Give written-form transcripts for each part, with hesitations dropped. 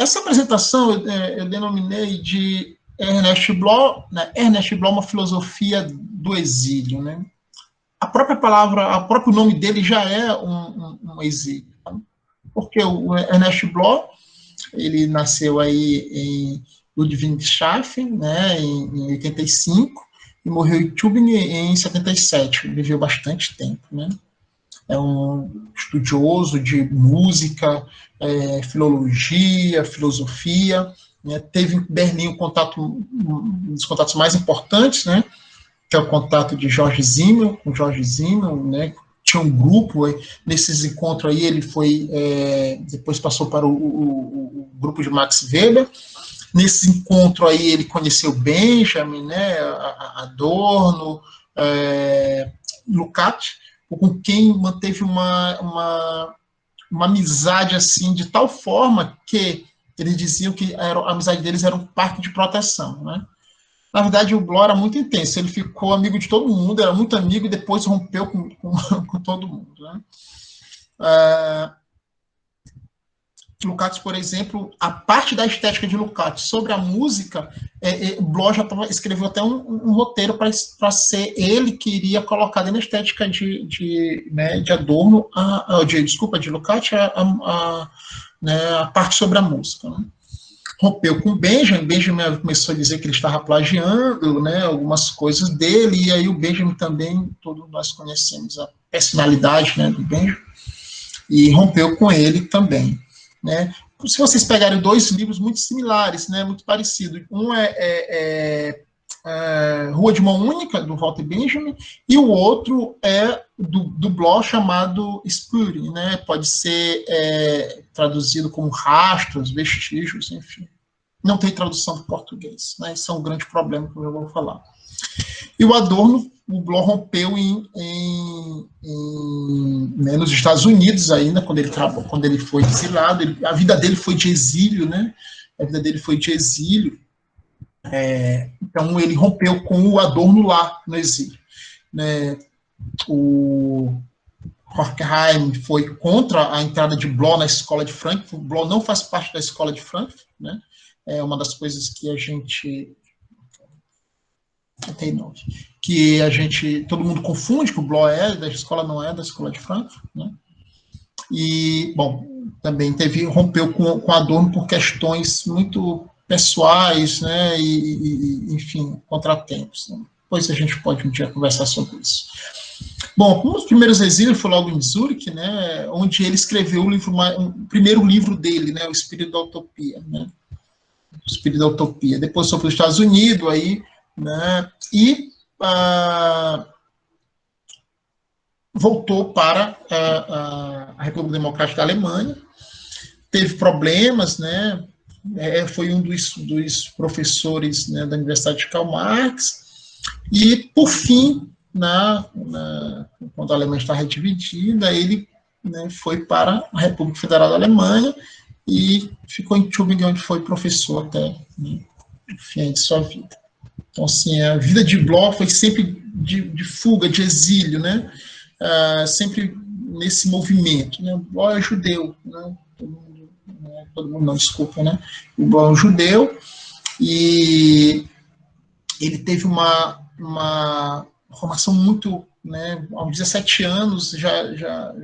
essa apresentação eu denominei de Ernest Bloch, né? Ernest Bloch, uma filosofia do exílio, né? A própria palavra, o próprio nome dele já é um exílio. Tá? Porque o Ernest Bloch, ele nasceu aí em Ludwigshafen, né, em 85, e morreu em Tübingen em 77. Viveu bastante tempo, né? É um estudioso de música, filologia, filosofia, né? Teve em Berlim um dos contatos mais importantes, né? Que é o contato de George Simmel, com George Simmel, né? Tinha um grupo, nesses encontros aí ele foi, depois passou para o grupo de Max Weber. Nesse encontro aí ele conheceu Benjamin, né? Adorno, Lukács, com quem manteve uma amizade assim, de tal forma que eles diziam que a amizade deles era um parque de proteção, né? Na verdade, o Bloch era muito intenso, ele ficou amigo de todo mundo, era muito amigo e depois rompeu com todo mundo, né? Lukács, por exemplo, a parte da estética de Lukács sobre a música, Bloch já escreveu até um roteiro para ser ele que iria colocar na estética de Adorno, de Lukács, né, a parte sobre a música. Né? Rompeu com Benjamin começou a dizer que ele estava plagiando, né, algumas coisas dele, e aí o Benjamin também, todos nós conhecemos a personalidade, né, do Benjamin, e rompeu com ele também. Né? Se vocês pegarem dois livros muito similares, né, muito parecidos, um Rua de Mão Única, do Walter Benjamin, e o outro é do Bloch, chamado Spuren, né? Pode ser traduzido como rastros, vestígios, enfim. Não tem tradução para o português, né? Isso é um grande problema que eu vou falar. E o Adorno, o Bloch rompeu né, nos Estados Unidos ainda, quando ele foi exilado. A vida dele foi de exílio, né? A vida dele foi de exílio. Então, ele rompeu com o Adorno lá, no exílio. Né? O Horkheim foi contra a entrada de Bloch na escola de Frankfurt. Bloch não faz parte da escola de Frankfurt, né? É uma das coisas que a gente... todo mundo confunde que o Bloch da escola, não é da escola de Frankfurt, né? E, bom, também rompeu com Adorno por questões muito pessoais, né, enfim, contratempos. Né? Depois a gente pode um dia conversar sobre isso. Bom, um dos primeiros exílios foi logo em Zurique, né, onde ele escreveu o primeiro livro dele, né, O Espírito da Utopia, né, O Espírito da Utopia. Depois foi para os Estados Unidos, aí, né, e voltou para a República Democrática da Alemanha, teve problemas, né, foi um dos professores, né, da Universidade de Karl Marx, e, por fim, quando a Alemanha estava dividida, ele, né, foi para a República Federal da Alemanha e ficou em Tübingen, onde foi professor até, né, no fim de sua vida. Então, assim, a vida de Bloch foi sempre de fuga, de exílio, né, sempre nesse movimento. Né, o Bloch é judeu, né, todo mundo não, desculpa, né? O Bloch é um judeu e ele teve uma formação muito, né, aos 17 anos já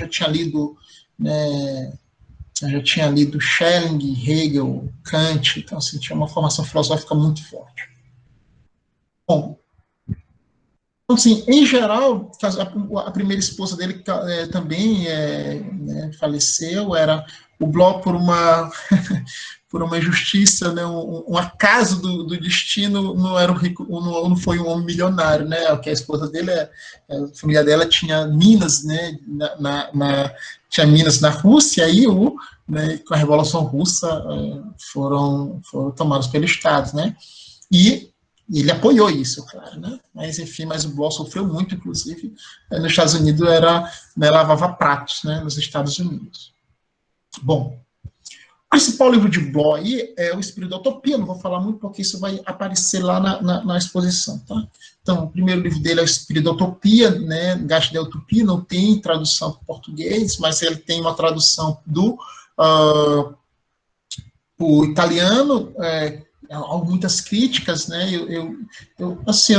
tinha lido, né, Schelling, Hegel, Kant, então assim, tinha uma formação filosófica muito forte. Bom, então, assim, em geral, a primeira esposa dele também né, faleceu, era o Bloch por uma injustiça, né, um acaso do destino, não era rico, não foi um homem milionário, né, que a esposa dele, a família dela tinha minas, né, tinha minas na Rússia, e né, com a Revolução Russa foram tomados pelo Estado, né, e ele apoiou isso, claro, né? Mas, enfim, o Bloch sofreu muito, inclusive, nos Estados Unidos, né, lavava pratos, né, nos Estados Unidos. Bom, o principal livro de Bloch aí é O Espírito da Utopia, não vou falar muito porque isso vai aparecer lá na exposição, tá? Então, o primeiro livro dele é O Espírito da Utopia, né, Geist der Utopie, não tem tradução para o português, mas ele tem uma tradução do O italiano, há muitas críticas, né? Assim,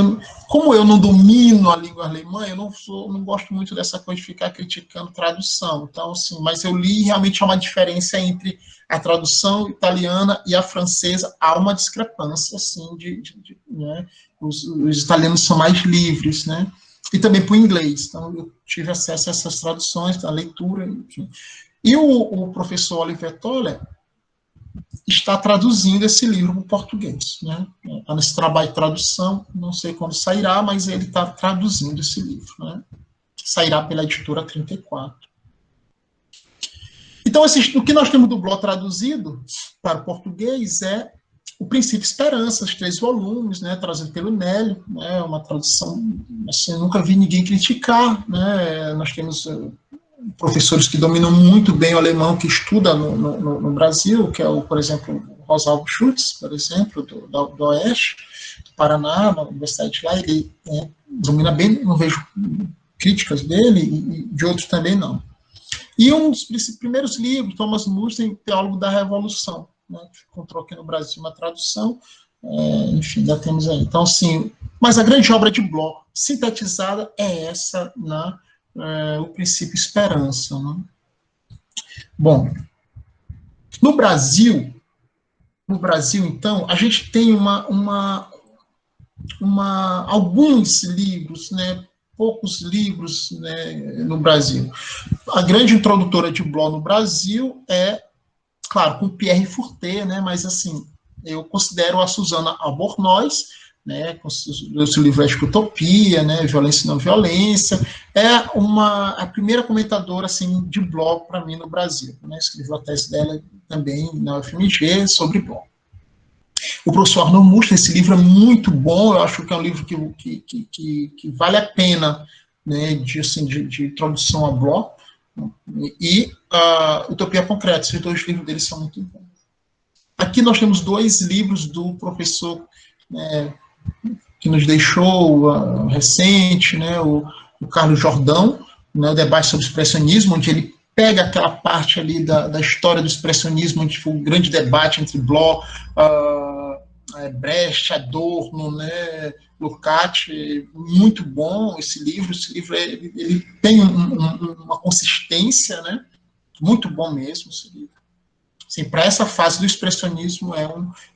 como eu não domino a língua alemã, eu não gosto muito dessa coisa de ficar criticando tradução. Então, assim, mas eu li realmente há uma diferença entre a tradução italiana e a francesa. Há uma discrepância, assim, né? Os italianos são mais livres, né? E também para o inglês. Então, eu tive acesso a essas traduções, a leitura, enfim. E o professor Oliver Toller está traduzindo esse livro para o português, né? Está nesse trabalho de tradução, não sei quando sairá, mas ele está traduzindo esse livro, né? Sairá pela editora 34. Então, o que nós temos do Bloch traduzido para o português é o Princípio Esperança, os 3 volumes, né, trazido pelo Nélio, né, uma tradução, assim, eu nunca vi ninguém criticar, né, nós temos professores que dominam muito bem o alemão, que estuda no Brasil, que é, por exemplo, o Rosalvo Schultz, por exemplo, do Oeste, do Paraná, na Universidade de lá, ele domina bem, não vejo críticas dele, e de outros também não. E um dos primeiros livros, Thomas Musten, Teólogo da Revolução, né, que encontrou aqui no Brasil uma tradução, enfim, já temos aí. Então, sim, mas a grande obra de Bloch, sintetizada, é essa, o Princípio Esperança. Né? Bom, no Brasil, então, a gente tem alguns livros, né, poucos livros, né, no Brasil. A grande introdutora de Bloch no Brasil é, claro, com Pierre Furter, né, mas assim, eu considero a Susana Albornoz, né, com o seu livro Utopia, né, Violência e Não Violência, é a primeira comentadora assim, de Bloch para mim no Brasil. Né, escreveu a tese dela também na UFMG sobre Bloch. O professor Arnold Muster, esse livro é muito bom, eu acho que é um livro que vale a pena, né, de introdução a Bloch, e Utopia Concreta, esses 2 livros dele são muito bons. Aqui nós temos 2 livros do professor, né, que nos deixou recente, né, o Carlos Jordão, né, o debate sobre o expressionismo, onde ele pega aquela parte ali da história do expressionismo, onde foi um grande debate entre Bloch, Brecht, Adorno, né, Lukács, muito bom esse livro ele tem uma consistência, né, muito bom mesmo esse livro. Assim, para essa fase do expressionismo,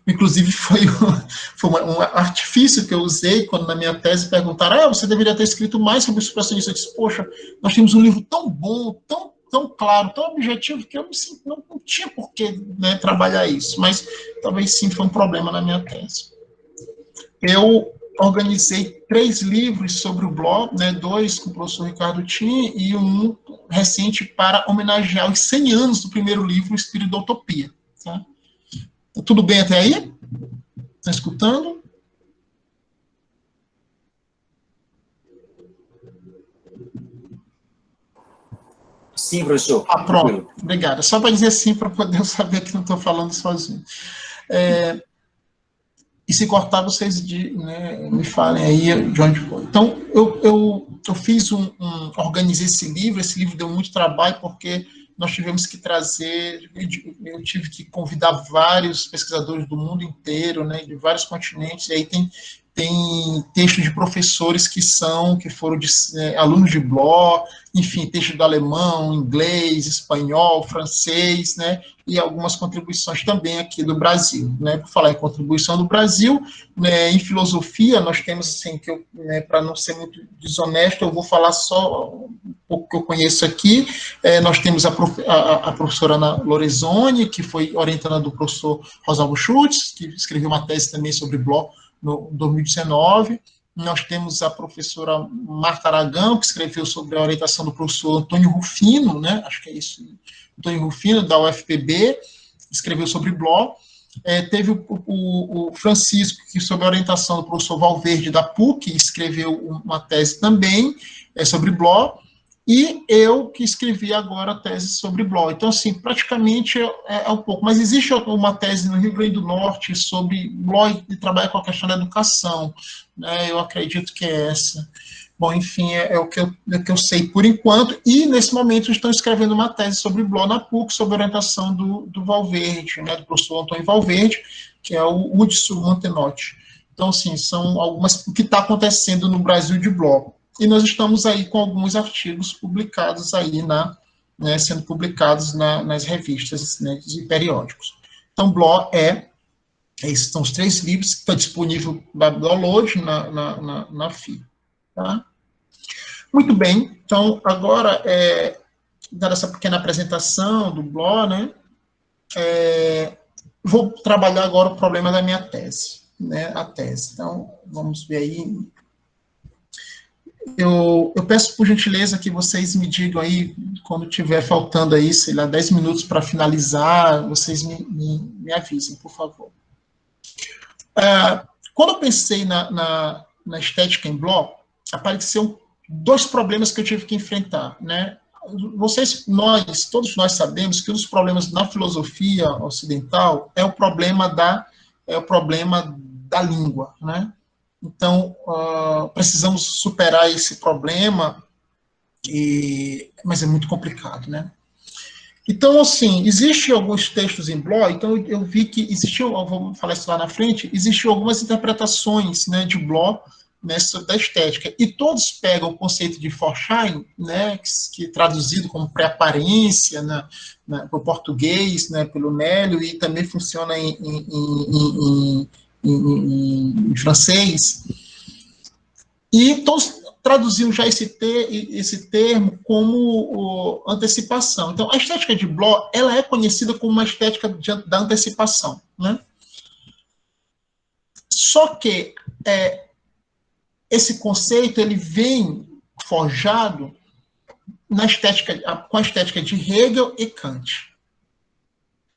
inclusive foi um artifício que eu usei quando na minha tese perguntaram, você deveria ter escrito mais sobre o expressionismo. Eu disse, poxa, nós temos um livro tão bom, tão claro, tão objetivo, que eu não tinha por que, né, trabalhar isso, mas talvez sim foi um problema na minha tese. Eu organizei 3 livros sobre o Bloch, né, 2 com o professor Ricardo Tim e um recente para homenagear os 100 anos do primeiro livro, O Espírito da Utopia. Tá? Tudo bem até aí? Está escutando? Sim, professor. Pronto. Obrigado. Só para dizer sim, para poder eu saber que não estou falando sozinho. E se cortar, vocês, né, me falem aí de onde foi. Então, eu organizei esse livro deu muito trabalho, porque nós tivemos que trazer, eu tive que convidar vários pesquisadores do mundo inteiro, né, de vários continentes, e aí tem textos de professores que foram alunos de Bloch, enfim, texto do alemão, inglês, espanhol, francês, né, e algumas contribuições também aqui do Brasil, né, por falar em contribuição do Brasil, né, em filosofia, nós temos, assim, né, para não ser muito desonesto, eu vou falar só um pouco que eu conheço aqui, nós temos a professora Ana Lorenzoni, que foi orientanda do professor Rosalvo Schultz, que escreveu uma tese também sobre Bloch, no 2019, nós temos a professora Marta Aragão, que escreveu sobre a orientação do professor Antônio Rufino, né, acho que é isso, Antônio Rufino, da UFPB, escreveu sobre Bloch, teve o Francisco, que sob a orientação do professor Valverde, da PUC, escreveu uma tese também sobre Bloch, e eu que escrevi agora a tese sobre Bloch. Então, assim, praticamente é um pouco. Mas existe uma tese no Rio Grande do Norte sobre Bloch, que trabalha com a questão da educação, né? Eu acredito que é essa. Bom, enfim, é o que eu sei por enquanto, e nesse momento estou escrevendo uma tese sobre Bloch na PUC, sob orientação do Valverde, né, do professor Antônio Valverde, que é o Hudson Mantenotti. Então, assim, são algumas, o que está acontecendo no Brasil de Bloch. E nós estamos aí com alguns artigos publicados aí, né, sendo publicados nas revistas, né, e periódicos. Então, Bloch esses são os 3 livros que estão disponíveis para download na FI. Tá? Muito bem, então, agora, dada essa pequena apresentação do Bloch, né, vou trabalhar agora o problema da minha tese, né, a tese. Então, vamos ver aí. Eu peço, por gentileza, que vocês me digam aí, quando tiver faltando aí, sei lá, 10 minutos para finalizar, vocês me avisem, por favor. Quando eu pensei na estética em Bloch, apareceram 2 problemas que eu tive que enfrentar, né? Todos nós sabemos que um dos problemas na filosofia ocidental é o problema da língua, né? Então, precisamos superar esse problema, mas é muito complicado, né? Então, assim, existem alguns textos em Bloch, então eu vi que existiu, vou falar isso lá na frente, existiam algumas interpretações, né, de Bloch, né, da estética, e todos pegam o conceito de Forschein, né, que traduzido como pré-aparência, né, para o português, né, pelo Nélio, e também funciona em francês, e todos traduziam já esse termo como antecipação. Então, a estética de Bloch, ela é conhecida como uma estética da antecipação, né? Só que esse conceito ele vem forjado com a estética de Hegel e Kant.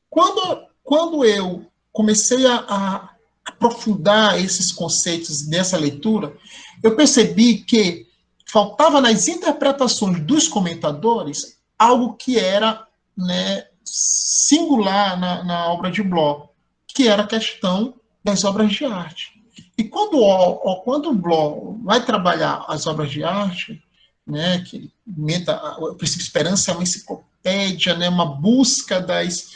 Quando eu comecei a aprofundar esses conceitos nessa leitura, eu percebi que faltava nas interpretações dos comentadores algo que era, né, singular na obra de Bloch, que era a questão das obras de arte. E quando o Bloch vai trabalhar as obras de arte, né, que o princípio de esperança é uma enciclopédia, né, uma busca das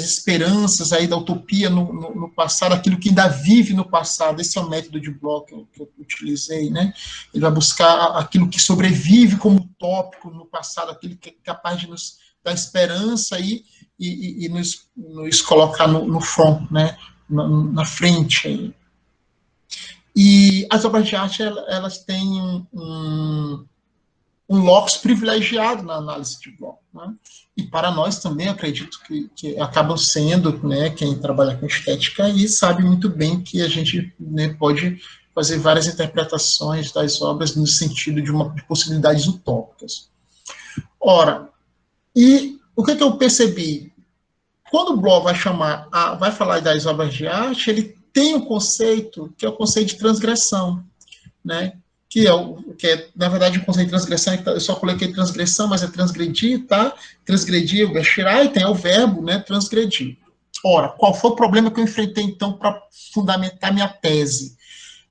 esperanças, aí, da utopia no passado, aquilo que ainda vive no passado. Esse é o método de Bloch que eu utilizei. Né? Ele vai buscar aquilo que sobrevive como utópico no passado, aquilo que é capaz de nos dar esperança e nos colocar no front, né? na frente. Aí. E as obras de arte, elas têm um locus privilegiado na análise de Bloch. Né? E para nós também, acredito que acabam sendo, né, quem trabalha com estética e sabe muito bem que a gente, né, pode fazer várias interpretações das obras no sentido de possibilidades utópicas. Ora, e o que eu percebi? Quando o Bloch vai falar das obras de arte, ele tem um conceito que é o conceito de transgressão, né? que é, na verdade, o conceito de transgressão, eu só coloquei transgressão, mas é transgredir, tá? Transgredir, o Schreiten é o verbo, né, transgredir. Ora, qual foi o problema que eu enfrentei, então, para fundamentar minha tese?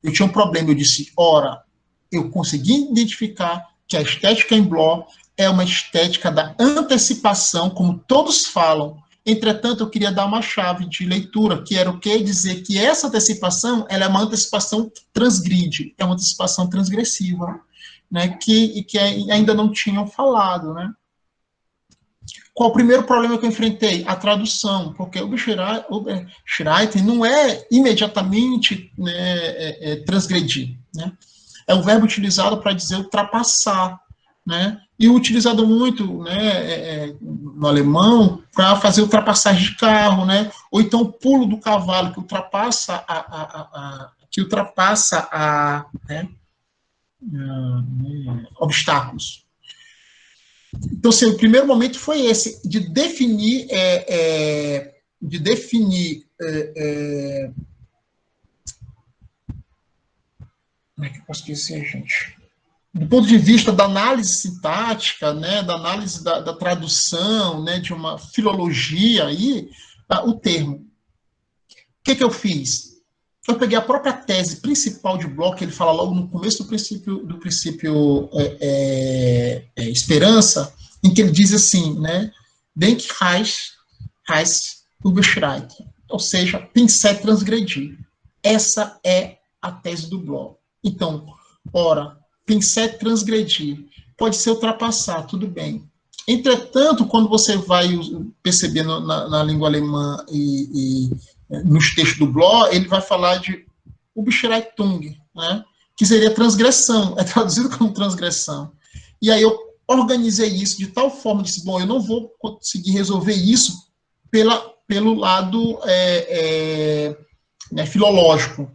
Eu tinha um problema, eu disse, ora, eu consegui identificar que a estética em Bloch é uma estética da antecipação, como todos falam. Entretanto, eu queria dar uma chave de leitura, que era o quê? Dizer que essa antecipação, ela é uma antecipação que transgride, é uma antecipação transgressiva, né? que ainda não tinham falado, né? Qual o primeiro problema que eu enfrentei? A tradução, porque o Schreiten não é imediatamente, né, transgredir, né? É o verbo utilizado para dizer ultrapassar, né? E utilizado muito, né, no alemão para fazer ultrapassagem de carro, né? Ou então o pulo do cavalo que ultrapassa né, obstáculos. Então, assim, o primeiro momento foi esse, de definir como é que eu posso dizer, gente? Do ponto de vista da análise sintática, né, da análise da tradução, né, de uma filologia aí, tá, o termo. O que eu fiz? eu peguei a própria tese principal de Bloch, que ele fala logo no começo do princípio Esperança, em que ele diz assim, né, Denk heißt überschreiten, ou seja, pensar é transgredir. Essa é a tese do Bloch. Então, ora, pensar é transgredir, pode ser ultrapassar, tudo bem. Entretanto, quando você vai perceber na língua alemã e nos textos do Bloch, ele vai falar de Überschreitung, né, que seria transgressão, é traduzido como transgressão. E aí eu organizei isso de tal forma, disse, bom, eu não vou conseguir resolver isso pelo lado filológico.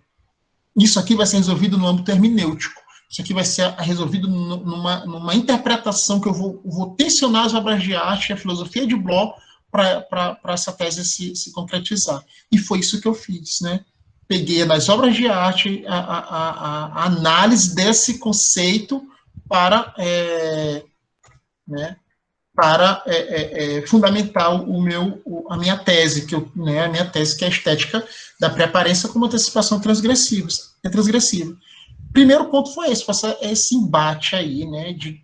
Isso aqui vai ser resolvido no âmbito hermenêutico. Isso aqui vai ser resolvido numa interpretação que eu vou tensionar as obras de arte e a filosofia de Bloch para essa tese se concretizar. E foi isso que eu fiz, né? Peguei nas obras de arte a análise desse conceito para fundamentar a minha tese, que a minha tese que é a estética da pré-aparência como antecipação transgressiva. Primeiro ponto foi esse embate aí, né, de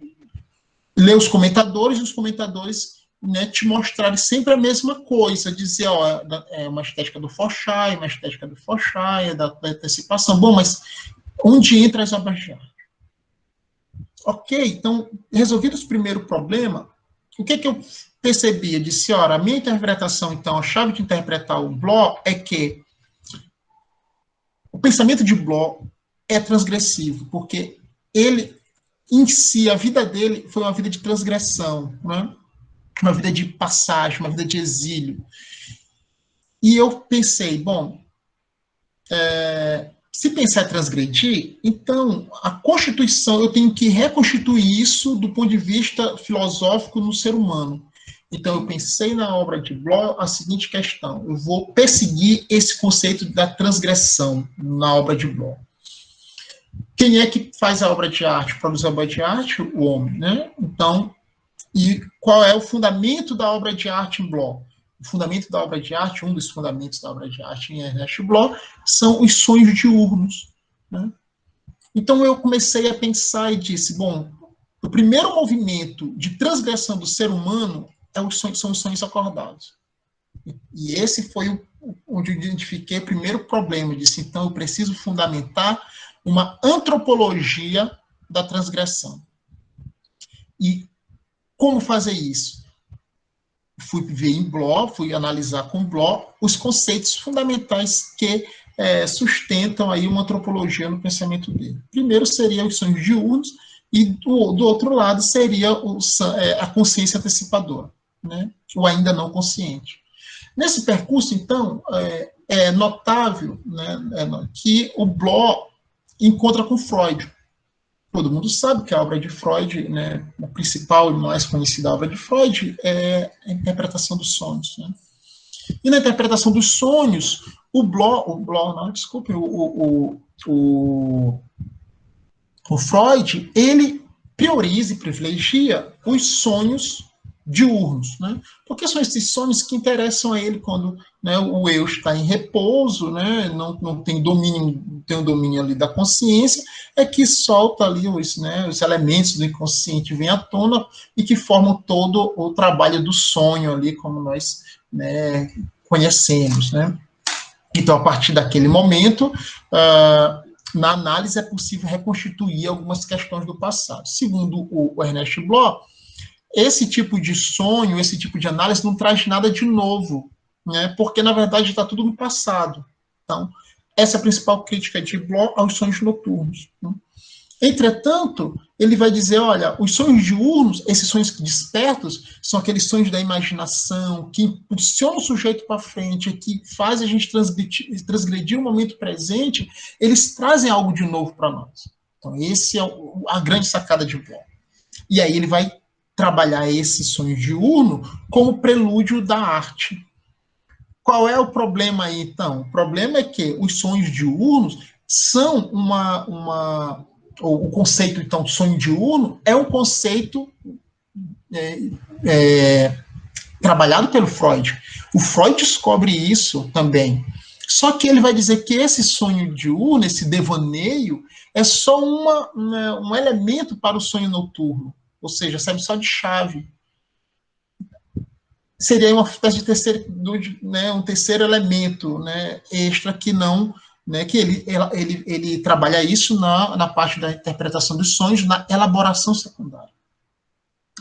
ler os comentadores, e os comentadores, né, te mostrarem sempre a mesma coisa, dizer, ó, é uma estética do Forchai, uma estética do Forchai, da antecipação. Bom, mas onde entra as obras de arte? Ok, então, resolvido esse primeiro problema, o que eu percebi? Eu disse, ora, a minha interpretação, então, a chave de interpretar o Bloch é que o pensamento de Bloch é transgressivo, porque ele, em si, a vida dele foi uma vida de transgressão, né? Uma vida de passagem, uma vida de exílio. E eu pensei, bom, se pensar em transgredir, então a Constituição, eu tenho que reconstituir isso do ponto de vista filosófico no ser humano. Então eu pensei na obra de Bloch a seguinte questão, eu vou perseguir esse conceito da transgressão na obra de Bloch. Quem é que faz a obra de arte, produz a obra de arte? O homem, né? Então, e qual é o fundamento da obra de arte em Bloch? O fundamento da obra de arte, um dos fundamentos da obra de arte em Ernest Bloch, são os sonhos diurnos, né? Então eu comecei a pensar e disse, bom, o primeiro movimento de transgressão do ser humano são os sonhos acordados. E esse foi onde eu identifiquei o primeiro problema. Eu disse, então eu preciso fundamentar uma antropologia da transgressão. E como fazer isso? Fui ver em Bloch, fui analisar com Bloch os conceitos fundamentais que sustentam aí uma antropologia no pensamento dele. Primeiro seria os sonhos diurnos e do outro lado seria a consciência antecipadora, né? O ainda não consciente. Nesse percurso, então, é notável, né, que o Bloch encontra com Freud. Todo mundo sabe que a obra de Freud, né, a principal e mais conhecida obra de Freud é a interpretação dos sonhos, né? E na interpretação dos sonhos, o Freud, ele prioriza e privilegia os sonhos diurnos, né? Porque são esses sonhos que interessam a ele quando, né, o eu está em repouso, né, não tem um domínio ali da consciência, é que solta ali os elementos do inconsciente vêm à tona e que formam todo o trabalho do sonho ali, como nós, né, conhecemos, né? Então, a partir daquele momento, na análise é possível reconstituir algumas questões do passado. Segundo o Ernest Bloch, esse tipo de sonho, esse tipo de análise não traz nada de novo, né? Porque, na verdade, está tudo no passado. Então, essa é a principal crítica de Bloch aos sonhos noturnos, né? Entretanto, ele vai dizer, olha, os sonhos diurnos, esses sonhos despertos, são aqueles sonhos da imaginação, que impulsionam o sujeito para frente, que faz a gente transgredir o momento presente, eles trazem algo de novo para nós. Então, esse é a grande sacada de Bloch. E aí ele vai trabalhar esse sonho diurno como prelúdio da arte. Qual é o problema aí, então? O problema é que os sonhos diurnos são o conceito, então, de sonho diurno é um conceito trabalhado pelo Freud. O Freud descobre isso também. Só que ele vai dizer que esse sonho diurno, esse devaneio, é só um elemento para o sonho noturno, ou seja, serve só de chave. Seria uma espécie de terceiro, né, um terceiro elemento, né, extra que não, né, que ele trabalha isso na parte da interpretação dos sonhos, na elaboração secundária.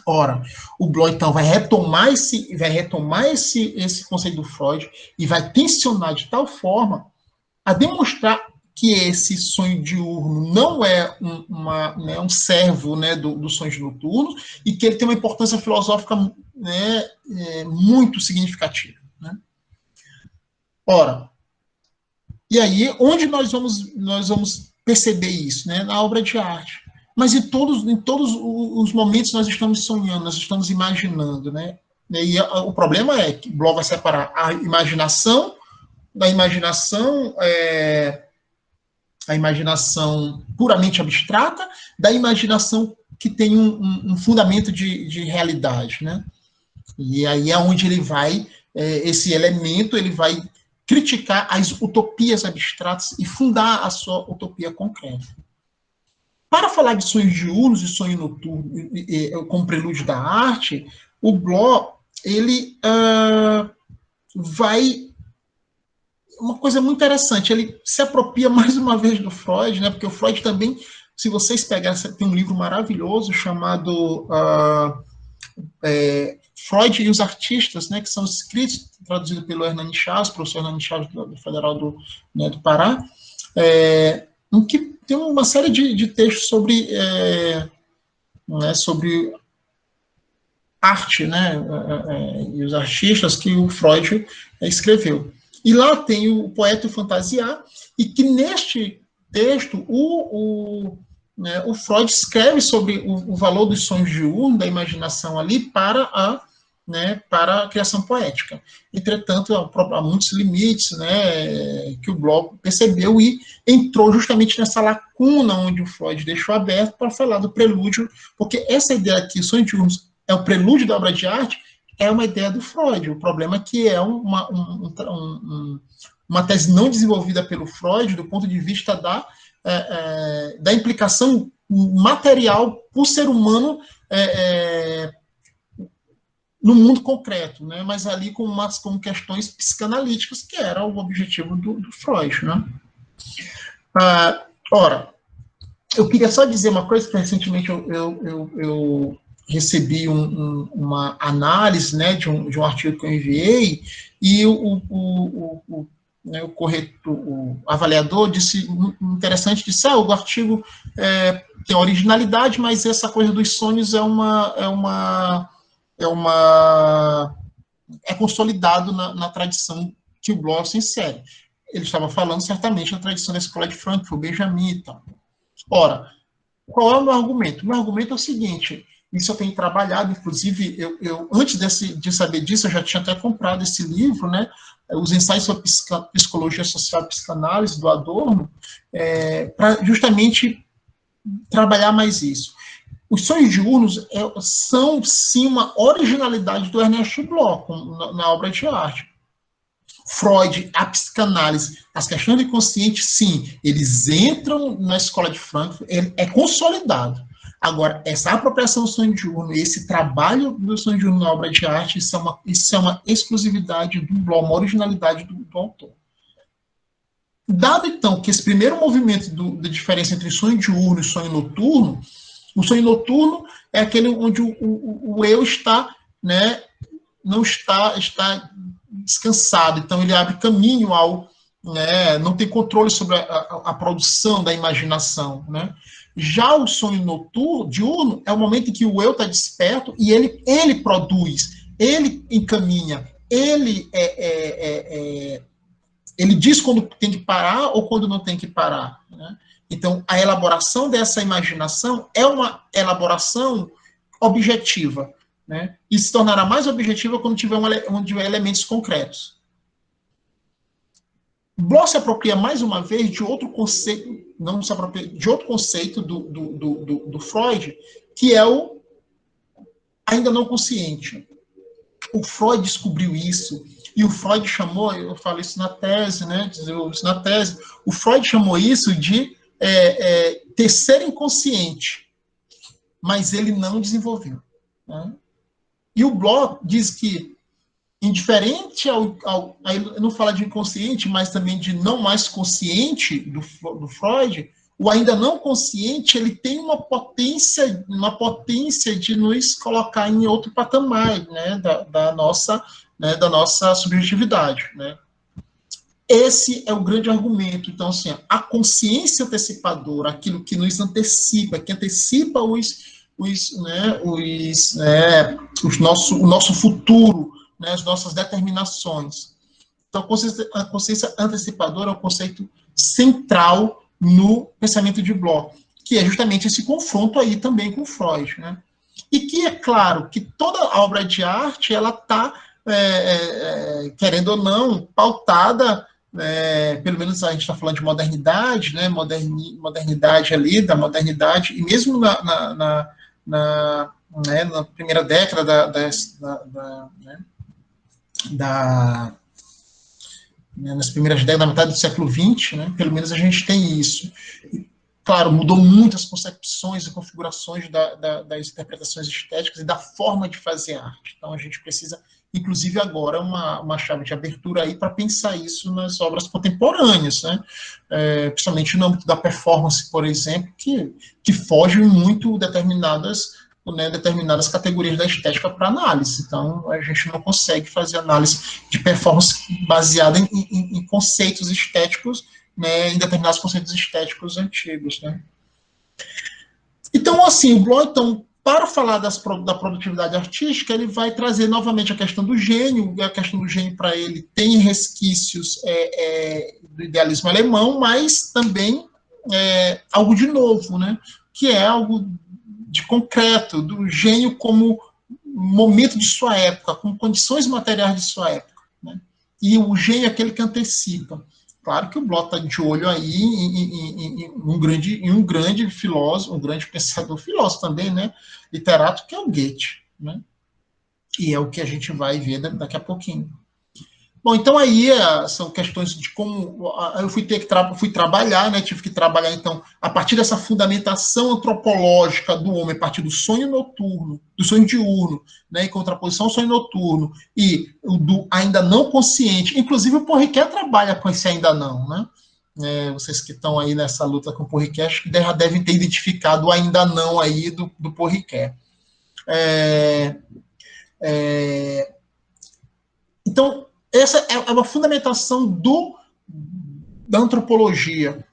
Ora, o Bloch então vai retomar esse conceito do Freud e vai tensionar de tal forma a demonstrar que esse sonho diurno não é um servo, né, dos sonhos noturnos e que ele tem uma importância filosófica, né, muito significativa. Né? Ora, e aí, onde nós vamos perceber isso? Né? Na obra de arte. Mas em todos os momentos nós estamos sonhando, nós estamos imaginando. Né? E o problema é que Bloch vai separar a imaginação da imaginação a imaginação puramente abstrata da imaginação que tem um fundamento de realidade, né? E aí é onde ele vai, esse elemento, ele vai criticar as utopias abstratas e fundar a sua utopia concreta. Para falar de sonhos diurnos e sonho noturno como prelúdio da arte, o Bloch, ele vai... Uma coisa muito interessante, ele se apropria mais uma vez do Freud, né? Porque o Freud também, se vocês pegarem, tem um livro maravilhoso chamado Freud e os Artistas, né? Que são escritos, traduzido pelo Hernani Chaves, professor Hernani Chaves do Federal do Pará, em que tem uma série de textos sobre, sobre arte, né? E os artistas que o Freud escreveu. E lá tem o Poeta e o Fantasiar, e que neste texto o Freud escreve sobre o valor dos sonhos diurnos, da imaginação ali, para a criação poética. Entretanto, há muitos limites, né, que o Bloch percebeu e entrou justamente nessa lacuna onde o Freud deixou aberto para falar do prelúdio, porque essa ideia aqui, sonhos diurnos, é o prelúdio da obra de arte, é uma ideia do Freud. O problema é que é uma tese não desenvolvida pelo Freud do ponto de vista da implicação material para o ser humano no mundo concreto, né? Mas ali com questões psicanalíticas, que era o objetivo do Freud. Né? Ora, eu queria só dizer uma coisa que recentemente eu recebi uma análise, né, de um artigo que eu enviei, e o avaliador disse, interessante, disse, o artigo tem originalidade, mas essa coisa dos sonhos é consolidado na tradição que o Bloch se insere. Ele estava falando certamente da tradição da escola de Frankfurt, Benjamin e tal. Ora, qual é o meu argumento? O meu argumento é o seguinte: isso eu tenho trabalhado, inclusive, eu antes de saber disso, eu já tinha até comprado esse livro, né, Os Ensaios sobre Psicologia Social e Psicanálise, do Adorno, para justamente trabalhar mais isso. Os sonhos diurnos são, sim, uma originalidade do Ernest Bloch na obra de arte. Freud, a psicanálise, as questões do inconsciente, sim, eles entram na escola de Frankfurt, é consolidado. Agora, essa apropriação do sonho diurno, esse trabalho do sonho diurno na obra de arte, isso é uma exclusividade do Bloch, uma originalidade do autor. Dado, então, que esse primeiro movimento da diferença entre sonho diurno e sonho noturno, o sonho noturno é aquele onde o eu está, né, não está descansado, então ele abre caminho ao, né, não tem controle sobre a produção da imaginação, né? Já o sonho noturno, diurno, é o momento em que o eu está desperto e ele produz, ele encaminha, ele diz quando tem que parar ou quando não tem que parar, né? Então, a elaboração dessa imaginação é uma elaboração objetiva, né? E se tornará mais objetiva quando tiver elementos concretos. Bloch se apropria mais uma vez de outro conceito, de outro conceito do Freud, que é o ainda não consciente. O Freud descobriu isso, e o Freud chamou, eu falo isso na tese, né? O Freud chamou isso de terceiro inconsciente, mas ele não desenvolveu. Né? E o Bloch diz que, indiferente aí não fala de inconsciente, mas também de não mais consciente do Freud, o ainda não consciente, ele tem uma potência de nos colocar em outro patamar, né, da nossa subjetividade, né. Esse é o grande argumento. Então, assim, a consciência antecipadora, aquilo que nos antecipa, que antecipa o nosso futuro, né, as nossas determinações. Então, a consciência antecipadora é um conceito central no pensamento de Bloch, que é justamente esse confronto aí também com Freud, né? E que é claro que toda obra de arte ela está, querendo ou não, pautada, pelo menos a gente está falando de modernidade, né? Modernidade ali, da modernidade, e mesmo na primeira década nas primeiras décadas, da metade do século XX, né, pelo menos a gente tem isso. E, claro, mudou muito as concepções e configurações das interpretações estéticas e da forma de fazer arte. Então, a gente precisa, inclusive agora, uma chave de abertura aí para pensar isso nas obras contemporâneas, né? Principalmente no âmbito da performance, por exemplo, que foge muito determinadas categorias da estética para análise. Então, a gente não consegue fazer análise de performance baseada em conceitos estéticos, né, em determinados conceitos estéticos antigos. Né? Então, assim, o Bloch, para falar da produtividade artística, ele vai trazer novamente a questão do gênio, e a questão do gênio para ele tem resquícios do idealismo alemão, mas também algo de novo, né, que é algo de concreto, do gênio como momento de sua época, como condições materiais de sua época. Né? E o gênio é aquele que antecipa. Claro que o Bloch está de olho aí em um grande filósofo, um grande pensador, filósofo também, né? Literato, que é o Goethe. Né? E é o que a gente vai ver daqui a pouquinho. Bom, então aí são questões de como eu fui trabalhar, né? Tive que trabalhar, então, a partir dessa fundamentação antropológica do homem, a partir do sonho noturno, do sonho diurno, né? Em contraposição ao sonho noturno, e do ainda não consciente. Inclusive, o Porriquet trabalha com esse ainda não, né? Vocês que estão aí nessa luta com o Porriquet, acho que já devem ter identificado o ainda não aí do Porriquet. Então, essa é uma fundamentação da antropologia.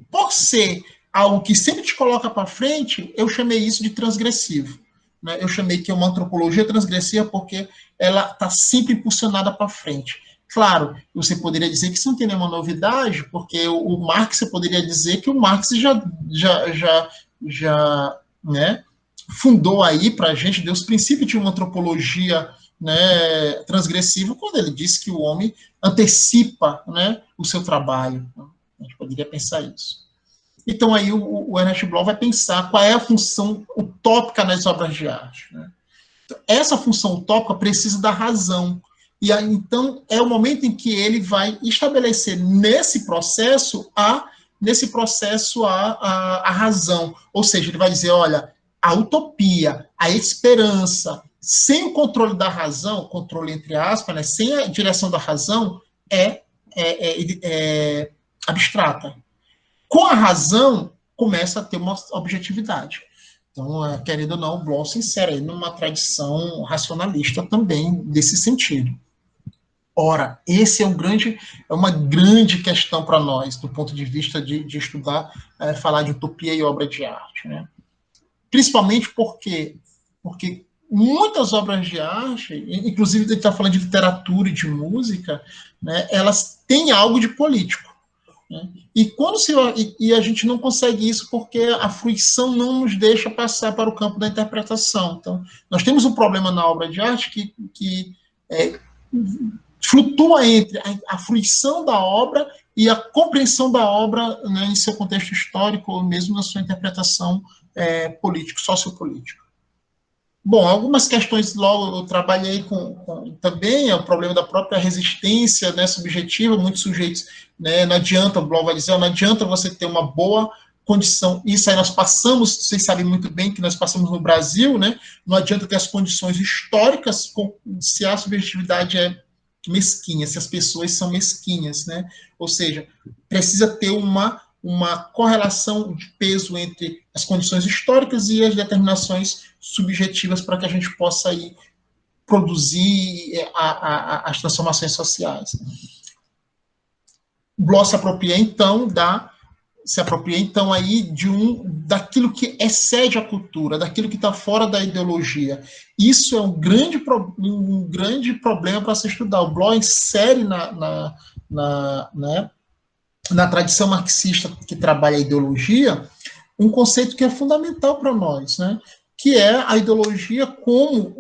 Por ser algo que sempre te coloca para frente, eu chamei isso de transgressivo. Né? Eu chamei que é uma antropologia transgressiva porque ela está sempre impulsionada para frente. Claro, você poderia dizer que isso não tem nenhuma novidade, porque o Marx, você poderia dizer que o Marx já né, fundou aí para a gente, deu os princípios de uma antropologia, né, transgressivo, quando ele diz que o homem antecipa, né, o seu trabalho. A gente poderia pensar isso. Então, aí o Ernest Bloch vai pensar qual é a função utópica nas obras de arte. Né? Então, essa função utópica precisa da razão. E aí, então, é o momento em que ele vai estabelecer nesse processo a razão. Ou seja, ele vai dizer, olha, a utopia, a esperança, sem o controle da razão, controle entre aspas, né, sem a direção da razão, é abstrata. Com a razão, começa a ter uma objetividade. Então, querendo ou não, o Bloch se insere aí numa tradição racionalista também, desse sentido. Ora, esse é uma grande questão para nós, do ponto de vista de estudar, falar de utopia e obra de arte. Né? Principalmente porque muitas obras de arte, inclusive a gente está falando de literatura e de música, né, elas têm algo de político. Né? E a gente não consegue isso porque a fruição não nos deixa passar para o campo da interpretação. Então, nós temos um problema na obra de arte que flutua entre a fruição da obra e a compreensão da obra, né, em seu contexto histórico ou mesmo na sua interpretação político, sociopolítico. Bom, algumas questões logo eu trabalhei com também, é o problema da própria resistência, né, subjetiva, muitos sujeitos, né, não adianta, o Bloch vai dizer, não adianta você ter uma boa condição, isso aí nós passamos, vocês sabem muito bem que nós passamos no Brasil, né, não adianta ter as condições históricas se a subjetividade é mesquinha, se as pessoas são mesquinhas, né, ou seja, precisa ter uma correlação de peso entre as condições históricas e as determinações subjetivas para que a gente possa aí produzir as transformações sociais. Bloch se apropria então aí daquilo que excede a cultura, daquilo que está fora da ideologia. Isso é um grande problema para se estudar. O Bloch insere na tradição marxista que trabalha a ideologia, um conceito que é fundamental para nós, né? Que é a ideologia como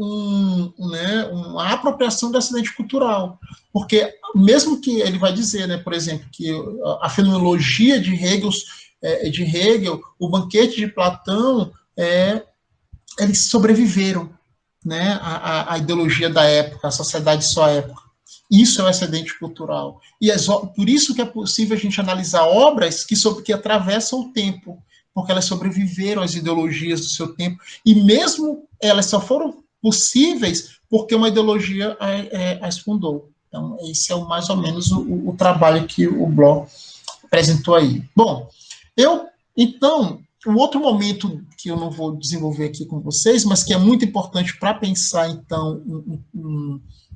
uma apropriação do acidente cultural. Porque, mesmo que ele vai dizer, né, por exemplo, que a fenomenologia de Hegel, o banquete de Platão, eles sobreviveram, né, à ideologia da época, à sociedade de sua época. Isso é o excedente cultural. E por isso que é possível a gente analisar obras que atravessam o tempo, porque elas sobreviveram às ideologias do seu tempo, e mesmo elas só foram possíveis porque uma ideologia as fundou. Então, esse é mais ou menos o trabalho que o Bloch apresentou aí. Bom, então, um outro momento que eu não vou desenvolver aqui com vocês, mas que é muito importante para pensar, então,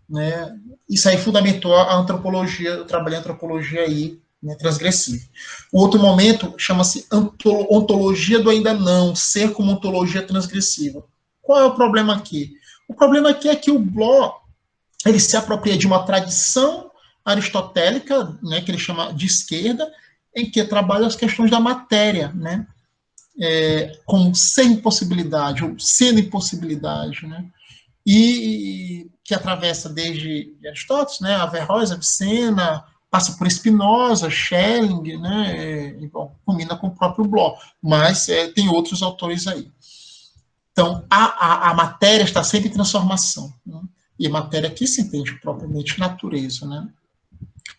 né, isso aí fundamentou a antropologia, eu trabalhei antropologia aí, né, transgressiva. O outro momento chama-se ontologia do ainda não, ser como ontologia transgressiva. Qual é o problema aqui? O problema aqui é que o Bloch, ele se apropria de uma tradição aristotélica, né, que ele chama de esquerda, em que trabalha as questões da matéria, né, como sem impossibilidade, ou sendo impossibilidade, né, e que atravessa desde Aristóteles, né, Averroes, Avicena, passa por Spinoza, Schelling, né, e, bom, combina com o próprio Bloch, mas tem outros autores aí. Então, a matéria está sempre em transformação, né, e a matéria aqui se entende propriamente natureza, né.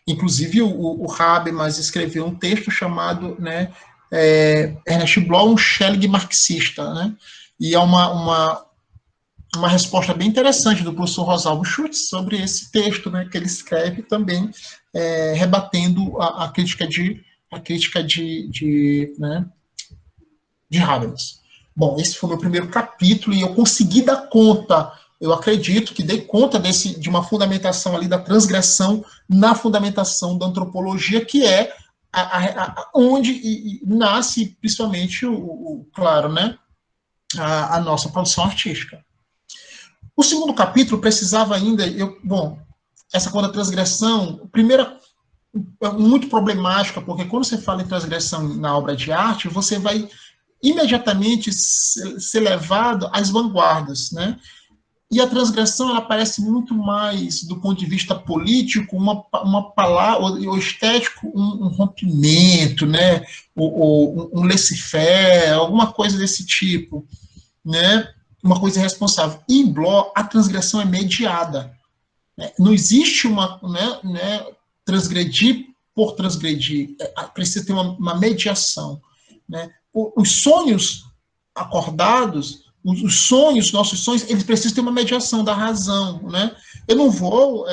Inclusive, o Habermas escreveu um texto chamado, né, Ernest Bloch, um Schelling marxista, né, e é uma resposta bem interessante do professor Rosalvo Schutz sobre esse texto, né, que ele escreve também, rebatendo a crítica de Habermas. Bom, esse foi o meu primeiro capítulo e eu consegui dar conta, eu acredito que dei conta de uma fundamentação ali da transgressão na fundamentação da antropologia, que é onde nasce principalmente, claro, né, a nossa produção artística. O segundo capítulo precisava ainda, essa coisa da transgressão, primeiro, é muito problemática, porque quando você fala em transgressão na obra de arte, você vai imediatamente ser levado às vanguardas, né? E a transgressão, ela parece muito mais, do ponto de vista político, uma palavra, ou estético, um rompimento, né? Ou um laissez-faire, alguma coisa desse tipo, né? Uma coisa irresponsável. E em Bloch, a transgressão é mediada. Né? Não existe transgredir por transgredir. Precisa ter uma mediação. Né? Os sonhos acordados, nossos sonhos, eles precisam ter uma mediação da razão. Né? Eu não vou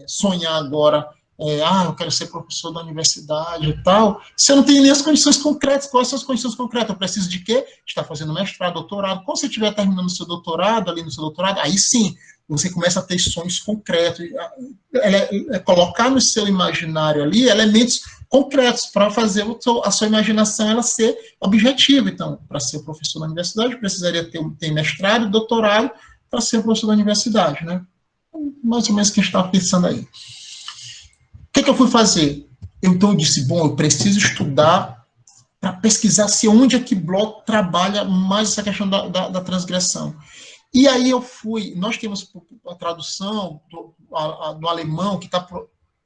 sonhar agora, eu quero ser professor da universidade e tal, se eu não tenho nem as condições concretas. Quais são as condições concretas? Eu preciso de quê? Estar fazendo mestrado, doutorado. Quando você estiver terminando o seu doutorado, aí sim, você começa a ter sonhos concretos. Colocar no seu imaginário ali elementos concretos para fazer a sua imaginação ela ser objetiva. Então, para ser professor da universidade, precisaria ter mestrado, doutorado, para ser professor da universidade, né? Mais ou menos o que a gente estava pensando aí. O que eu fui fazer? Então eu disse, eu preciso estudar para pesquisar onde é que Bloch trabalha mais essa questão da transgressão. E aí nós temos a tradução do alemão, que está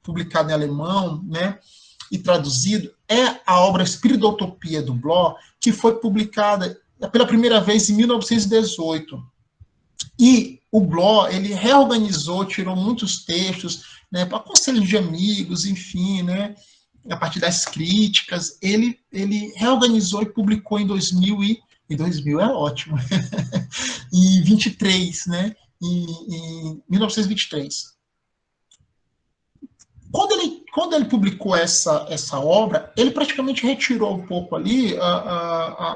publicado em alemão, né, e traduzido, é a obra Espírito da Utopia do Bloch, que foi publicada pela primeira vez em 1918. E o Bloch, ele reorganizou, tirou muitos textos, né, para conselhos de amigos, enfim, né, a partir das críticas, ele reorganizou e publicou em 2000 é ótimo, em 23, né, em 1923. Quando ele publicou essa obra, ele praticamente retirou um pouco ali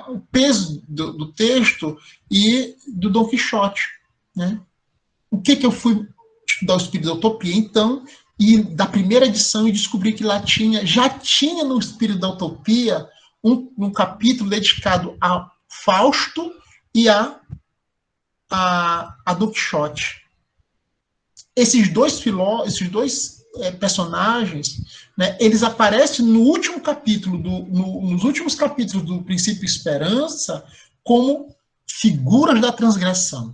o peso do texto e do Dom Quixote, né? O que eu fui estudar o Espírito da Utopia, então, e da primeira edição, e descobri que lá já tinha no Espírito da Utopia um capítulo dedicado a Fausto e a Don Quixote. Esses dois personagens, né, eles aparecem no último capítulo, nos últimos capítulos do Princípio e Esperança, como figuras da transgressão.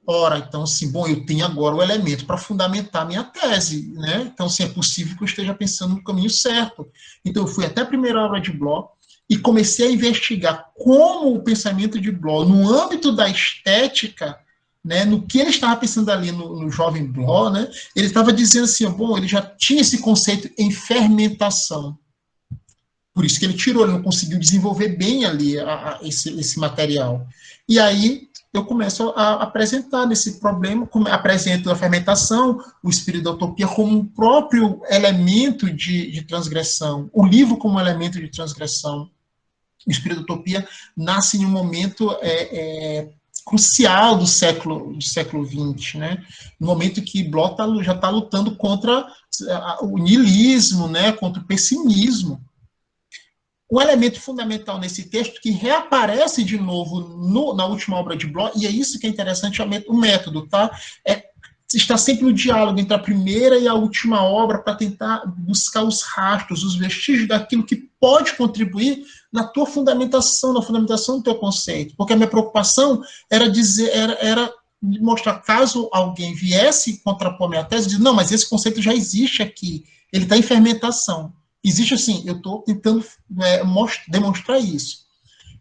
Ora, então, assim, bom, eu tenho agora o elemento para fundamentar minha tese, né? Então, assim, é possível que eu esteja pensando no caminho certo. Então, eu fui até a primeira obra de Bloch e comecei a investigar como o pensamento de Bloch, no âmbito da estética, né, no que ele estava pensando ali no jovem Bloch, né, ele estava dizendo assim, bom, ele já tinha esse conceito em fermentação. Por isso que ele tirou, ele não conseguiu desenvolver bem ali esse material. E aí eu começo a apresentar nesse problema, apresento a fermentação, o Espírito da Utopia como um próprio elemento de transgressão, o livro como elemento de transgressão. O Espírito da Utopia nasce em um momento crucial do século XX, né? No momento que Bloch já está lutando contra o niilismo, né? Contra o pessimismo. Um elemento fundamental nesse texto que reaparece de novo na última obra de Bloch, e é isso que é interessante, o método, tá? Está sempre no diálogo entre a primeira e a última obra para tentar buscar os rastros, os vestígios daquilo que pode contribuir na tua fundamentação, na fundamentação do teu conceito. Porque a minha preocupação era mostrar, caso alguém viesse contrapor a minha tese, dizer, não, mas esse conceito já existe aqui, ele está em fermentação. Existe assim, eu estou tentando demonstrar isso.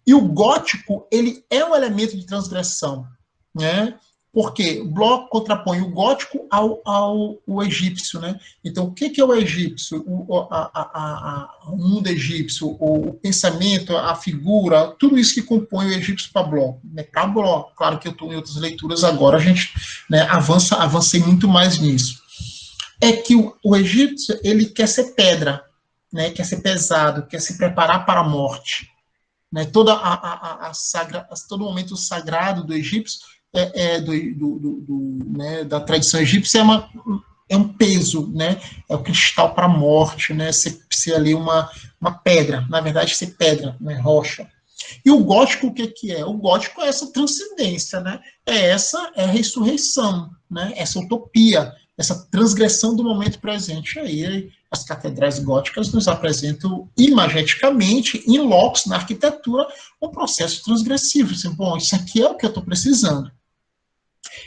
E o gótico, ele é um elemento de transgressão, né? Porque o Bloch contrapõe o gótico ao egípcio, né? Então, o que é o egípcio? O mundo egípcio, o pensamento, a figura, tudo isso que compõe o egípcio para Bloch. Né? Para Bloch, claro que eu estou em outras leituras agora, a gente, né, avancei muito mais nisso. É que o egípcio, ele quer ser pedra, né? Quer ser pesado, quer se preparar para a morte. Né? Todo momento sagrado do egípcio, né, da tradição egípcia, é um peso, né? É o cristal para a morte, né? Ser ali uma pedra, na verdade, ser pedra, né? Rocha. E o gótico, o que é? O gótico é essa transcendência, né? É a ressurreição, né? Essa utopia, essa transgressão do momento presente. Aí as catedrais góticas nos apresentam imageticamente, in loco, na arquitetura, um processo transgressivo. Assim, bom, isso aqui é o que eu estou precisando.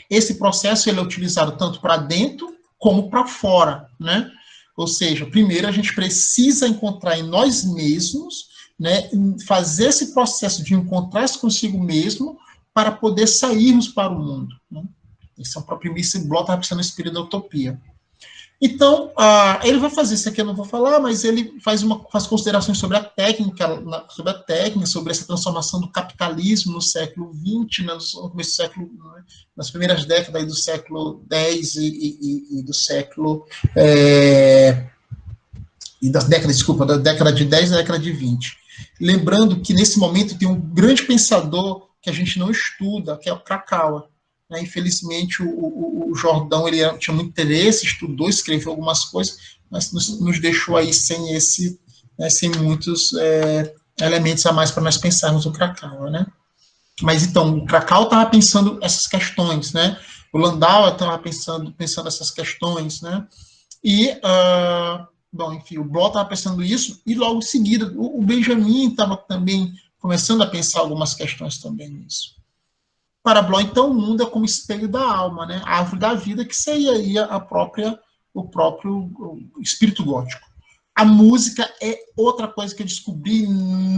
Esse processo ele é utilizado tanto para dentro como para fora, né? Ou seja, primeiro a gente precisa encontrar em nós mesmos, né, fazer esse processo de encontrar-se consigo mesmo para poder sairmos para o mundo. Né? Esse é o próprio Bloch estava pensando no espírito da utopia. Então, ele vai fazer isso aqui, eu não vou falar, mas ele faz considerações sobre a técnica, sobre essa transformação do capitalismo no século XX, no começo do século, né, nas primeiras décadas do século X e do século da década de 10 e da década de 20. Lembrando que nesse momento tem um grande pensador que a gente não estuda, que é o Kracauer. Né? Infelizmente, o Jordão ele tinha muito interesse, estudou, escreveu algumas coisas, mas nos deixou aí sem muitos elementos a mais para nós pensarmos o Kracauer. Né? Mas então, o Kracauer estava pensando essas questões, né? O Landauer estava pensando essas questões, né? E bom, enfim, o Bloch estava pensando isso, e logo em seguida o Benjamin estava também começando a pensar algumas questões também nisso. Para Bloch, então, o mundo é como espelho da alma, né? A árvore da vida, que seria aí o próprio espírito gótico. A música é outra coisa que eu descobri,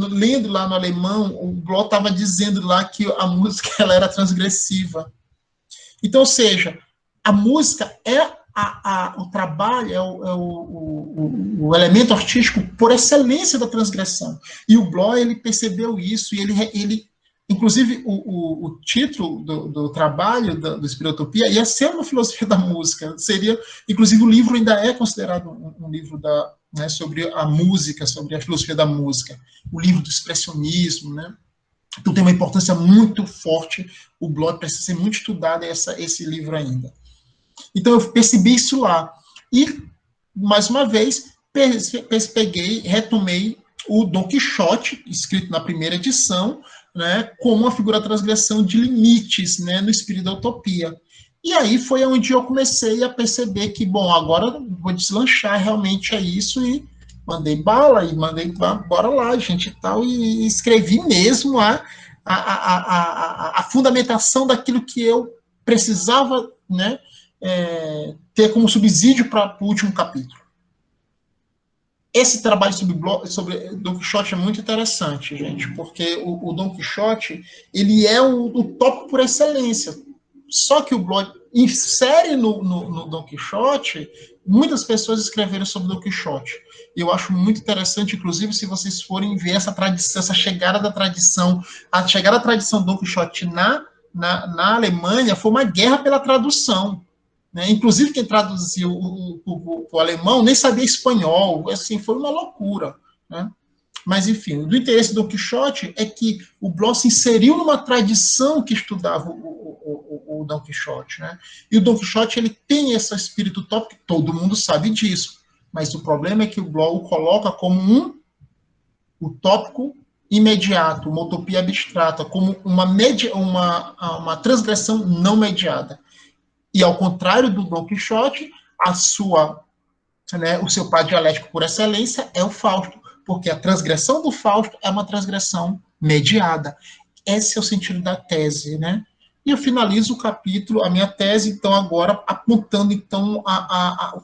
lendo lá no alemão, o Bloch estava dizendo lá que a música ela era transgressiva. Então, ou seja, a música é o trabalho, o elemento artístico por excelência da transgressão. E o Bloch, ele percebeu isso, e ele inclusive, o título do trabalho do Espiritopia ia ser uma filosofia da música. Seria, inclusive, o livro ainda é considerado um livro sobre a música, sobre a filosofia da música. O livro do expressionismo, né? Então tem uma importância muito forte. O Bloch precisa ser muito estudado, esse livro ainda. Então eu percebi isso lá. E, mais uma vez, retomei o Dom Quixote, escrito na primeira edição, né, como uma figura de transgressão de limites, né, no espírito da utopia. E aí foi onde eu comecei a perceber que, bom, agora vou deslanchar realmente a isso, e mandei bala, e mandei, bora lá, gente, e tal, e escrevi mesmo a fundamentação daquilo que eu precisava, né, ter como subsídio para o último capítulo. Esse trabalho sobre Don Quixote é muito interessante, gente, porque o Don Quixote, ele é o tópico por excelência. Só que o Bloch insere no Don Quixote, muitas pessoas escreveram sobre Don Quixote. Eu acho muito interessante, inclusive, se vocês forem ver essa tradição, essa chegada da tradição, a chegada da tradição Don Quixote na Alemanha foi uma guerra pela tradução. Né? Inclusive, quem traduziu o alemão nem sabia espanhol, assim, foi uma loucura. Né? Mas, enfim, do interesse do Don Quixote é que o Bloch se inseriu numa tradição que estudava o Don Quixote. Né? E o Don Quixote ele tem esse espírito utópico, todo mundo sabe disso. Mas o problema é que o Bloch o coloca como um utópico imediato, uma utopia abstrata, como uma transgressão não mediada. E ao contrário do Don Quixote, o seu par dialético por excelência é o Fausto, porque a transgressão do Fausto é uma transgressão mediada. Esse é o sentido da tese, né? E eu finalizo o capítulo, a minha tese, então, agora apontando então a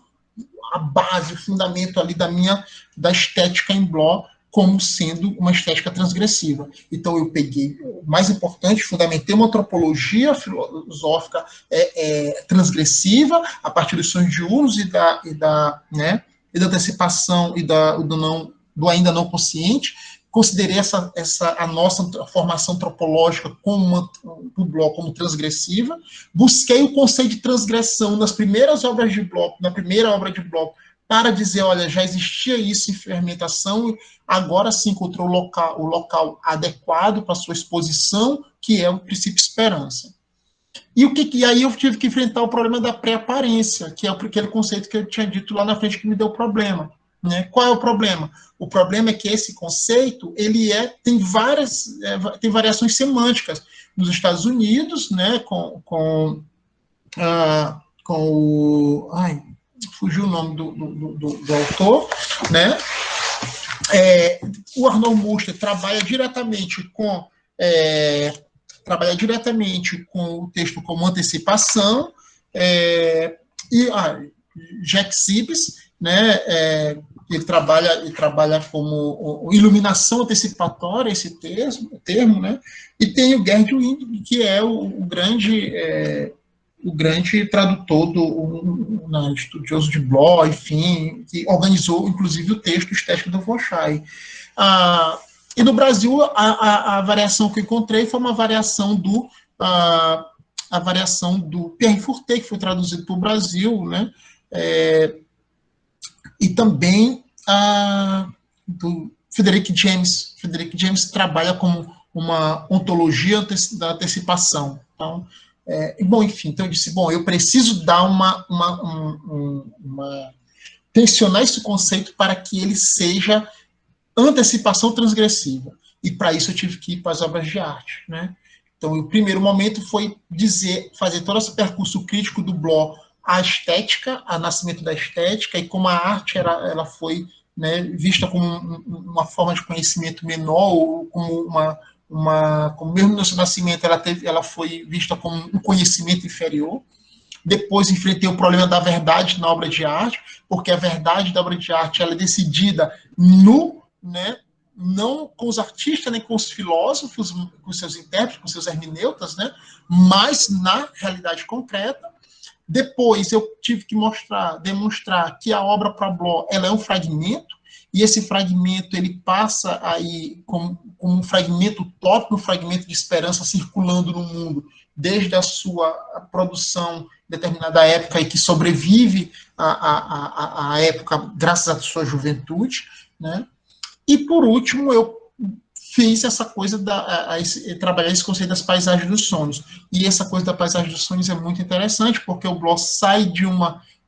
base, o fundamento ali da estética em Bloch, como sendo uma estética transgressiva. Então, eu peguei o mais importante, fundamentei uma antropologia filosófica transgressiva, a partir dos sonhos diurnos e da antecipação e do ainda não consciente. Considerei a nossa formação antropológica do Bloch como transgressiva. Busquei o conceito de transgressão nas primeiras obras de Bloch, na primeira obra de Bloch, para dizer, olha, já existia isso em fermentação, agora se encontrou o local adequado para sua exposição, que é o princípio esperança. E aí eu tive que enfrentar o problema da pré-aparência, que é aquele conceito que eu tinha dito lá na frente que me deu problema. Né? Qual é o problema? O problema é que esse conceito tem variações semânticas. Nos Estados Unidos, né, com o... fugiu o nome do autor, né? O Arnold Muster trabalha diretamente com o texto como antecipação, e Jack Sibbes, né? Ele trabalha como iluminação antecipatória, esse termo, né? E tem o Gerd Wing, que é o grande tradutor estudioso de Bloch, enfim, que organizou, inclusive, o texto estético do Forsyth. E no Brasil, a variação que eu encontrei foi uma variação do Pierre Furté, que foi traduzido para o Brasil, né? E também do Frederick James. Frederick James trabalha como uma ontologia da antecipação. Então, bom, enfim, então eu disse, eu preciso dar tensionar esse conceito para que ele seja antecipação transgressiva. E para isso eu tive que ir para as obras de arte, né? Então, o primeiro momento foi fazer todo esse percurso crítico do Bloch, a estética, o nascimento da estética, e como a arte ela foi, né, vista como uma forma de conhecimento menor, ou como mesmo no seu nascimento ela foi vista como um conhecimento inferior. Depois enfrentei o problema da verdade na obra de arte, porque a verdade da obra de arte ela é decidida no, né, não com os artistas nem com os filósofos, com seus intérpretes, com seus hermeneutas, né, mas na realidade concreta. Depois eu tive que demonstrar que a obra para Bloch ela é um fragmento, e esse fragmento ele passa aí como um fragmento utópico, um fragmento de esperança circulando no mundo desde a sua produção em determinada época e que sobrevive à época graças à sua juventude, né? E por último eu fiz essa coisa trabalhar esse conceito das paisagens dos sonhos. E essa coisa da paisagem dos sonhos é muito interessante, porque o Bloch sai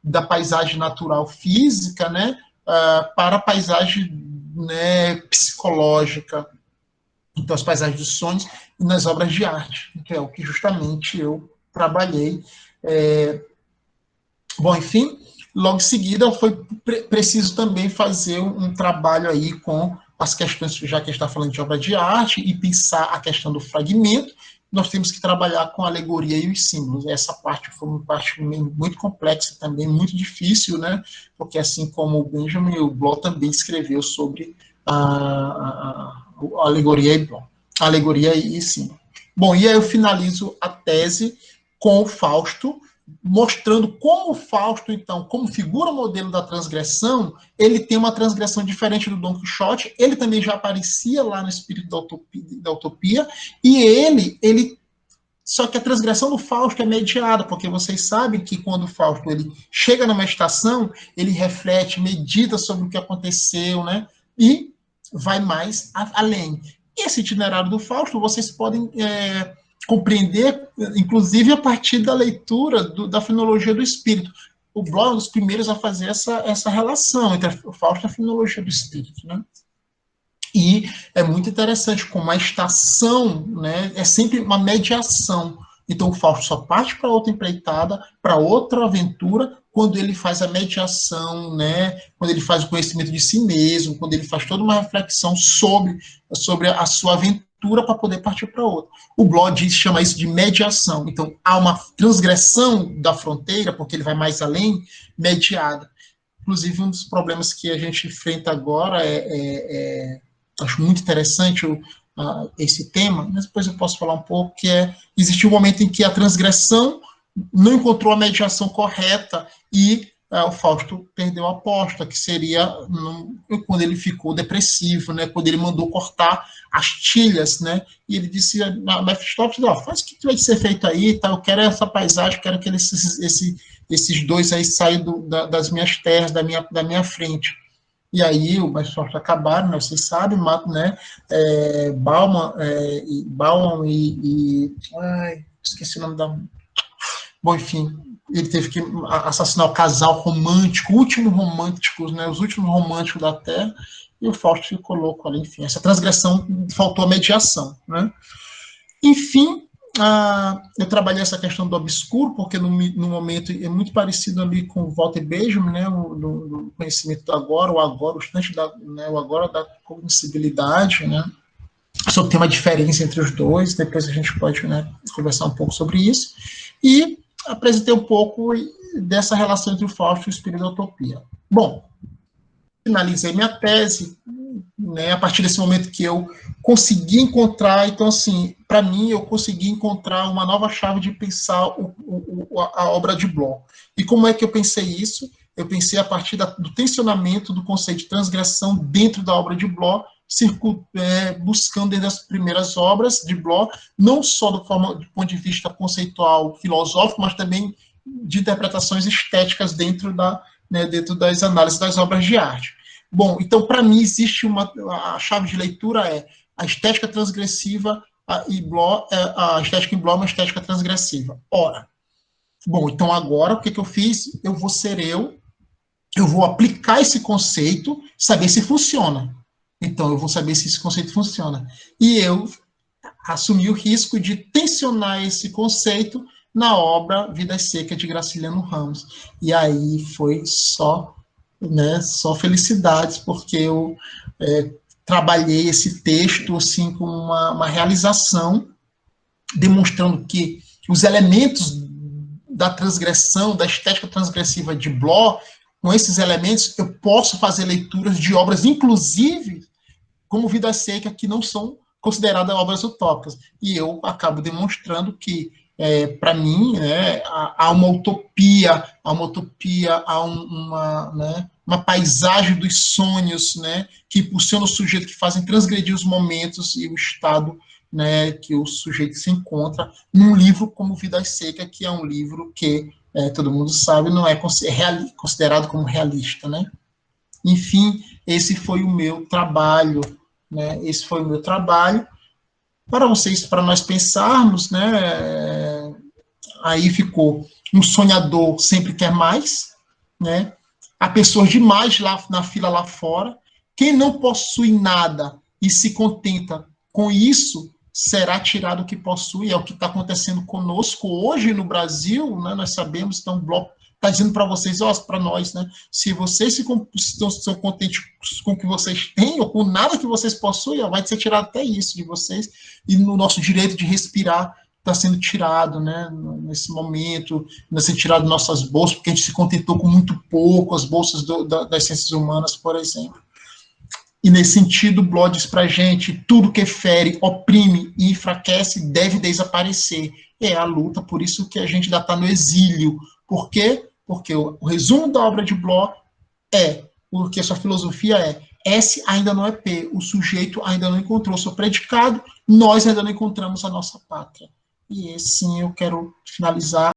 da paisagem natural física, né, para a paisagem, né, psicológica. Então, as paisagens dos sonhos nas obras de arte, que é o que justamente eu trabalhei. Bom, enfim, logo em seguida foi preciso também fazer um trabalho aí com as questões, já que a gente está falando de obra de arte, e pensar a questão do fragmento, nós temos que trabalhar com a alegoria e os símbolos. Essa parte foi uma parte muito complexa também, muito difícil, né? Porque assim como o Benjamin, o Bloch também escreveu sobre a alegoria e símbolo. Bom, e aí eu finalizo a tese com o Fausto, mostrando como o Fausto, então, como figura modelo da transgressão, ele tem uma transgressão diferente do Dom Quixote, ele também já aparecia lá no Espírito da Utopia, e ele só que a transgressão do Fausto é mediada, porque vocês sabem que quando o Fausto ele chega numa estação, ele reflete, medita sobre o que aconteceu, né, e vai mais além. E esse itinerário do Fausto, vocês podem compreender, inclusive, a partir da leitura da Fenomenologia do Espírito. O Bloch é um dos primeiros a fazer essa relação entre o Fausto e a Fenomenologia do Espírito, né? E é muito interessante como a estação, né, é sempre uma mediação. Então o Fausto só parte para outra empreitada, para outra aventura, quando ele faz a mediação, né, quando ele faz o conhecimento de si mesmo, quando ele faz toda uma reflexão sobre a sua aventura para poder partir para outra. O Bloch chama isso de mediação. Então há uma transgressão da fronteira, porque ele vai mais além, mediada. Inclusive um dos problemas que a gente enfrenta agora acho muito interessante esse tema, mas depois eu posso falar um pouco, que existiu um momento em que a transgressão não encontrou a mediação correta e o Fausto perdeu a aposta, que seria quando ele ficou depressivo, né, quando ele mandou cortar as tilhas, né, e ele disse a Mefistófeles, faz o que vai ser feito aí, tá, eu quero essa paisagem, quero que esses dois aí saiam das minhas terras, da minha frente. E aí, o mais forte acabaram, né, vocês sabem, né, Bauman esqueci o nome da... Bom, enfim, ele teve que assassinar o casal romântico, né, os últimos românticos da Terra, e o Fausto ficou louco ali, enfim, essa transgressão faltou a mediação, né. Enfim, eu trabalhei essa questão do obscuro, porque no momento é muito parecido ali com o Walter Benjamin, né, no conhecimento do agora, o instante o agora da cognoscibilidade, né, só tem uma diferença entre os dois, depois a gente pode, né, conversar um pouco sobre isso, e apresentei um pouco dessa relação entre o Fausto e o espírito da utopia. Bom, finalizei minha tese, né, a partir desse momento que eu consegui encontrar, então assim, para mim eu consegui encontrar uma nova chave de pensar a obra de Bloch. E como é que eu pensei isso? Eu pensei a partir do tensionamento do conceito de transgressão dentro da obra de Bloch, buscando desde as primeiras obras de Bloch, não só do ponto de vista conceitual, filosófico, mas também de interpretações estéticas dentro das análises das obras de arte. Bom, então, para mim, existe a chave de leitura a estética transgressiva e Bloch, a estética em Bloch é uma estética transgressiva. Ora, bom, então agora, o que eu fiz? Eu vou aplicar esse conceito, saber se funciona. Então, eu vou saber se esse conceito funciona. E eu assumi o risco de tensionar esse conceito na obra Vidas Secas, de Graciliano Ramos. E aí foi só felicidades, porque eu trabalhei esse texto assim, com uma realização, demonstrando que os elementos da transgressão, da estética transgressiva de Bloch, com esses elementos, eu posso fazer leituras de obras, inclusive, como Vidas Secas, que não são consideradas obras utópicas. E eu acabo demonstrando que, para mim, né, há uma utopia, uma paisagem dos sonhos, né, que impulsiona o sujeito, que fazem transgredir os momentos e o estado, né, que o sujeito se encontra num livro como Vidas Secas, que é um livro que, todo mundo sabe, não é considerado como realista, né? Enfim, esse foi o meu trabalho, né? Esse foi o meu trabalho. Para vocês, para nós pensarmos, né? Aí ficou: um sonhador sempre quer mais, né? Há pessoas demais lá na fila lá fora. Quem não possui nada e se contenta com isso será tirado o que possui. É o que está acontecendo conosco hoje no Brasil, né? Nós sabemos, então o Bloch está dizendo para vocês, para nós, né? Se vocês estão contentes com o que vocês têm, ou com nada que vocês possuem, vai ser tirado até isso de vocês, e no nosso direito de respirar está sendo tirado, né, nesse momento, está sendo tirado nossas bolsas, porque a gente se contentou com muito pouco, as bolsas das ciências humanas, por exemplo. E nesse sentido, o Bloch diz para a gente: tudo que fere, oprime e enfraquece deve desaparecer. É a luta, por isso que a gente ainda está no exílio. Por quê? Porque o resumo da obra de Bloch porque a sua filosofia S ainda não é P, o sujeito ainda não encontrou seu predicado, nós ainda não encontramos a nossa pátria. E assim eu quero finalizar